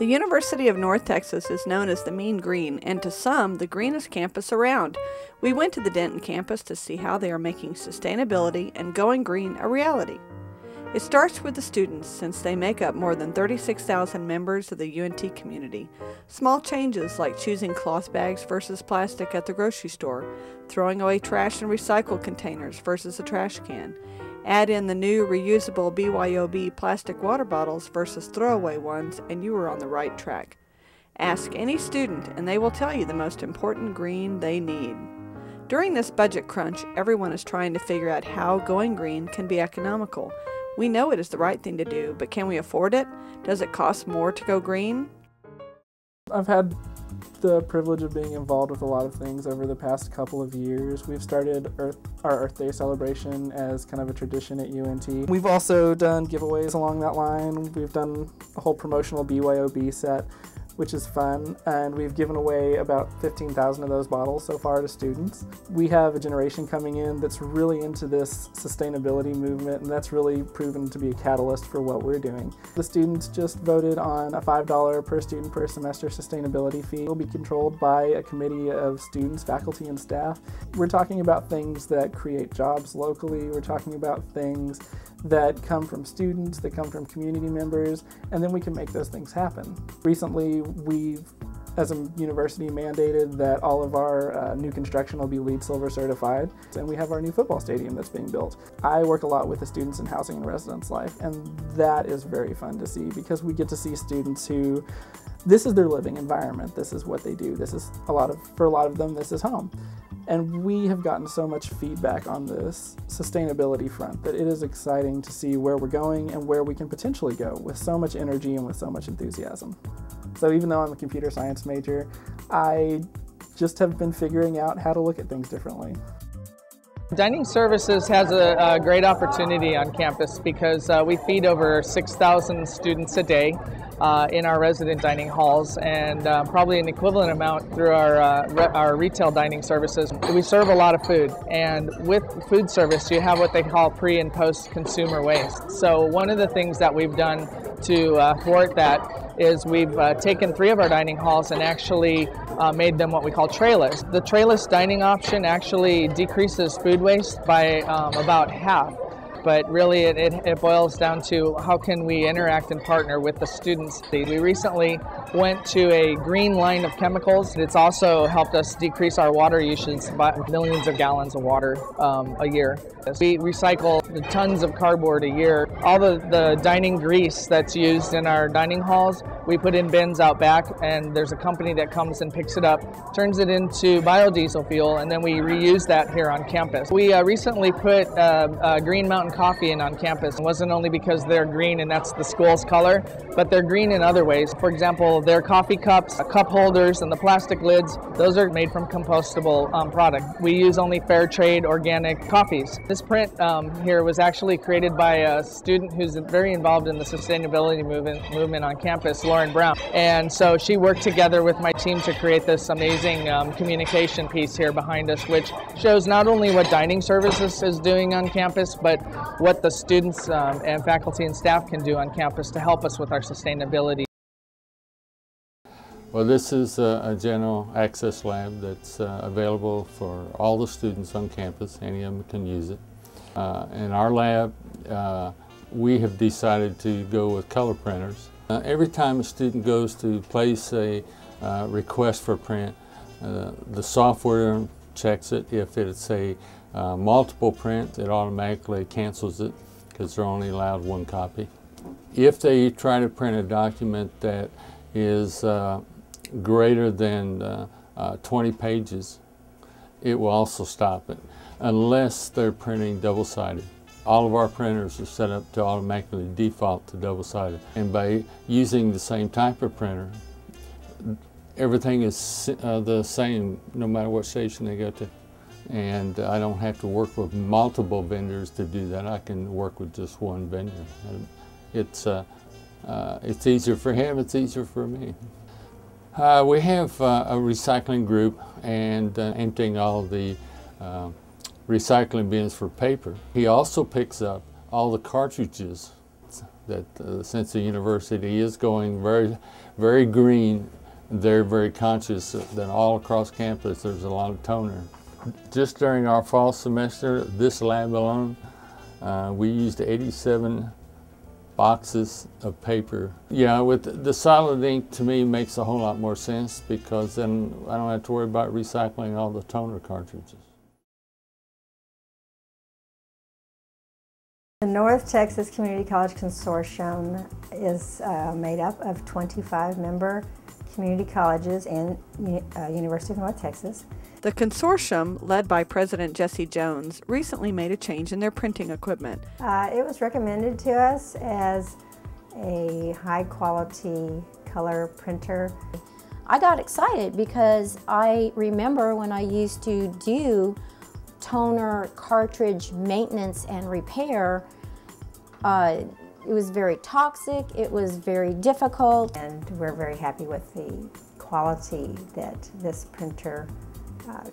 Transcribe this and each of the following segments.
The University of North Texas is known as the Mean Green, and to some, the greenest campus around. We went to the Denton campus to see how they are making sustainability and going green a reality. It starts with the students, since they make up more than 36,000 members of the UNT community. Small changes like choosing cloth bags versus plastic at the grocery store, throwing away trash in recycled containers versus a trash can. Add in the new reusable BYOB plastic water bottles versus throwaway ones, and you are on the right track. Ask any student and they will tell you the most important green they need. During this budget crunch, everyone is trying to figure out how going green can be economical. We know it is the right thing to do, but can we afford it? Does it cost more to go green? I've had the privilege of being involved with a lot of things over the past couple of years. We've started our Earth Day celebration as kind of a tradition at UNT. We've also done giveaways along that line. We've done a whole promotional BYOB set, which is fun, and we've given away about 15,000 of those bottles so far to students. We have a generation coming in that's really into this sustainability movement, and that's really proven to be a catalyst for what we're doing. The students just voted on a $5 per student per semester sustainability fee. It will be controlled by a committee of students, faculty, and staff. We're talking about things that create jobs locally. We're talking about things that come from students, that come from community members, and then we can make those things happen. Recently, we've, as a university, mandated that all of our new construction will be LEED Silver certified, and we have our new football stadium that's being built. I work a lot with the students in housing and residence life, and that is very fun to see because we get to see students who, this is their living environment, this is what they do, this is for a lot of them, this is home. And we have gotten so much feedback on this sustainability front that it is exciting to see where we're going and where we can potentially go with so much energy and with so much enthusiasm. So even though I'm a computer science major, I just have been figuring out how to look at things differently. Dining Services has a great opportunity on campus because we feed over 6,000 students a day in our resident dining halls, and probably an equivalent amount through our retail dining services. We serve a lot of food, and with food service you have what they call pre and post consumer waste. So one of the things that we've done to thwart that is we've taken 3 of our dining halls and actually made them what we call trayless. The trayless dining option actually decreases food waste by about half. But really it boils down to how can we interact and partner with the students. We recently went to a green line of chemicals. It's also helped us decrease our water usage by millions of gallons of water a year. We recycle tons of cardboard a year. All the dining grease that's used in our dining halls, we put in bins out back, and there's a company that comes and picks it up, turns it into biodiesel fuel, and then we reuse that here on campus. We recently put Green Mountain Coffee in on campus. It wasn't only because they're green and that's the school's color, but they're green in other ways. For example, their coffee cups, cup holders, and the plastic lids, those are made from compostable product. We use only fair trade organic coffees. This print here was actually created by a student who's very involved in the sustainability movement on campus, Lauren Brown. And so she worked together with my team to create this amazing communication piece here behind us, which shows not only what Dining Services is doing on campus, but what the students and faculty and staff can do on campus to help us with our sustainability. Well, this is a general access lab that's available for all the students on campus. Any of them can use it. In our lab, we have decided to go with color printers. Every time a student goes to place a request for print, the software checks it. If it's a multiple print, it automatically cancels it because they're only allowed 1 copy. If they try to print a document that is greater than 20 pages, it will also stop it, unless they're printing double-sided. All of our printers are set up to automatically default to double-sided. And by using the same type of printer, everything is the same no matter what station they go to. And I don't have to work with multiple vendors to do that. I can work with just one vendor. It's easier for him, it's easier for me. We have a recycling group and emptying all the recycling bins for paper. He also picks up all the cartridges that since the university is going very, very green, they're very conscious that all across campus there's a lot of toner. Just during our fall semester, this lab alone, we used 87 boxes of paper. Yeah, with the solid ink, to me, makes a whole lot more sense, because then I don't have to worry about recycling all the toner cartridges. The North Texas Community College Consortium is made up of 25 member community colleges and University of North Texas. The consortium, led by President Jesse Jones, recently made a change in their printing equipment. It was recommended to us as a high-quality color printer. I got excited because I remember when I used to do toner cartridge maintenance and repair, it was very toxic, it was very difficult. And we're very happy with the quality that this printer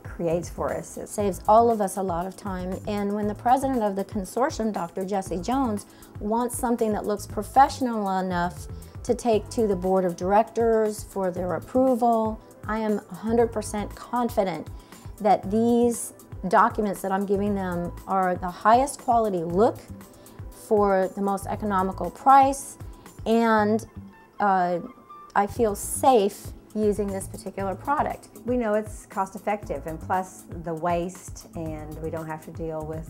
creates for us. It saves all of us a lot of time, and when the president of the consortium, Dr. Jesse Jones, wants something that looks professional enough to take to the board of directors for their approval, I am 100% confident that these documents that I'm giving them are the highest quality look for the most economical price, and I feel safe using this particular product. We know it's cost effective, and plus the waste, and we don't have to deal with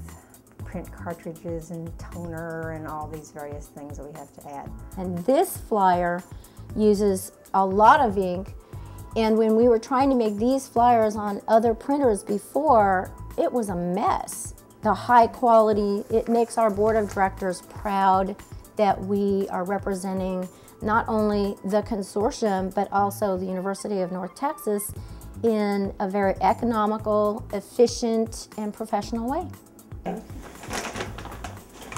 print cartridges and toner and all these various things that we have to add. And this flyer uses a lot of ink, and when we were trying to make these flyers on other printers before, it was a mess. The high quality, it makes our board of directors proud that we are representing not only the consortium, but also the University of North Texas in a very economical, efficient, and professional way.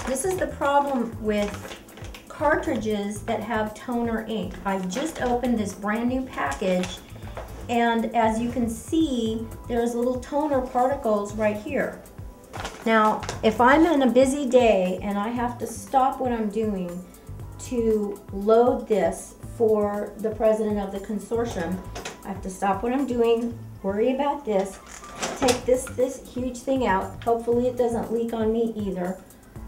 This is the problem with cartridges that have toner ink. I just opened this brand new package, and as you can see, there's little toner particles right here. Now, if I'm on a busy day and I have to stop what I'm doing to load this for the president of the consortium, I have to stop what I'm doing, worry about this, take this huge thing out. Hopefully it doesn't leak on me either.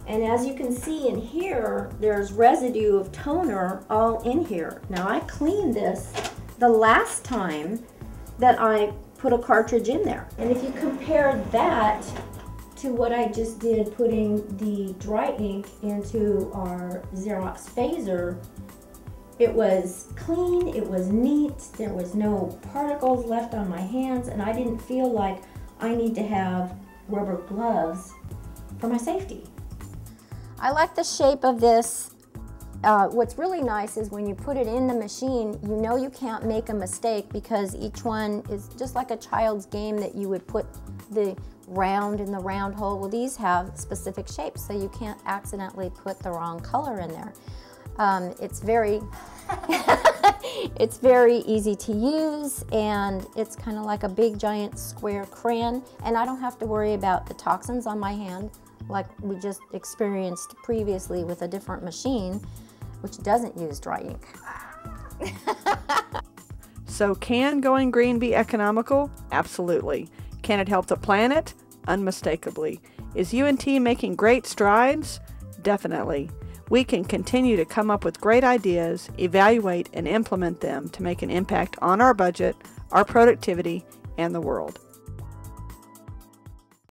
And as you can see in here, there's residue of toner all in here. Now, I cleaned this the last time that I put a cartridge in there. And if you compare that to what I just did putting the dry ink into our Xerox phaser, it was clean, it was neat, there was no particles left on my hands, and I didn't feel like I need to have rubber gloves for my safety. I like the shape of this. What's really nice is when you put it in the machine, you know you can't make a mistake, because each one is just like a child's game that you would put the round in the round hole. Well, these have specific shapes, so you can't accidentally put the wrong color in there. It's very it's very easy to use, and it's kind of like a big giant square crayon, and I don't have to worry about the toxins on my hand like we just experienced previously with a different machine which doesn't use dry ink. So can going green be economical? Absolutely. Can it help the planet? Unmistakably. Is UNT making great strides? Definitely. We can continue to come up with great ideas, evaluate and implement them to make an impact on our budget, our productivity, and the world.